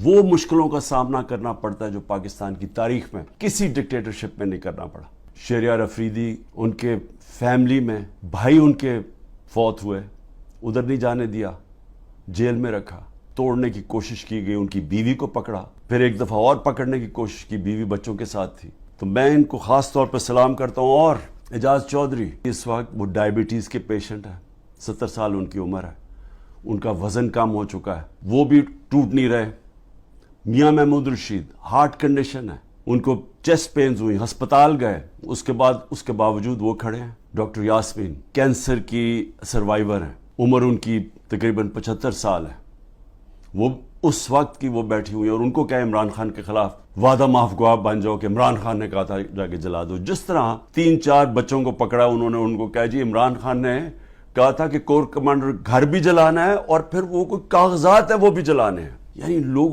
وہ مشکلوں کا سامنا کرنا پڑتا ہے جو پاکستان کی تاریخ میں کسی ڈکٹیٹرشپ میں نہیں کرنا پڑا. شہریار افریدی، ان کے فیملی میں بھائی ان کے فوت ہوئے، ادھر نہیں جانے دیا، جیل میں رکھا، توڑنے کی کوشش کی گئی، ان کی بیوی کو پکڑا، پھر ایک دفعہ اور پکڑنے کی کوشش کی، بیوی بچوں کے ساتھ تھی. تو میں ان کو خاص طور پہ سلام کرتا ہوں. اور اعجاز چودھری اس وقت وہ ڈائبٹیز کے پیشنٹ ہیں، 70 سال ان کی عمر ہے، ان کا وزن کم ہو چکا ہے، وہ بھی ٹوٹ نہیں رہے. میاں محمود رشید ہارٹ کنڈیشن ہے، ان کو چیسٹ پینز ہوئی، ہسپتال گئے، اس کے باوجود وہ کھڑے ہیں. ڈاکٹر یاسمین کینسر کی سروائیور ہیں، عمر ان کی تقریباً 75 سال ہے، وہ اس وقت کی وہ بیٹھی ہوئی ہیں، اور ان کو کیا عمران خان کے خلاف وعدہ معاف گواہ بن جاؤ کہ عمران خان نے کہا تھا جا کے جلا دو. جس طرح 3-4 بچوں کو پکڑا انہوں نے، ان کو کہا جی عمران خان نے کہا تھا کہ کور کمانڈر گھر بھی جلانا ہے اور پھر وہ کوئی کاغذات ہے وہ بھی جلانے ہیں. یعنی لوگ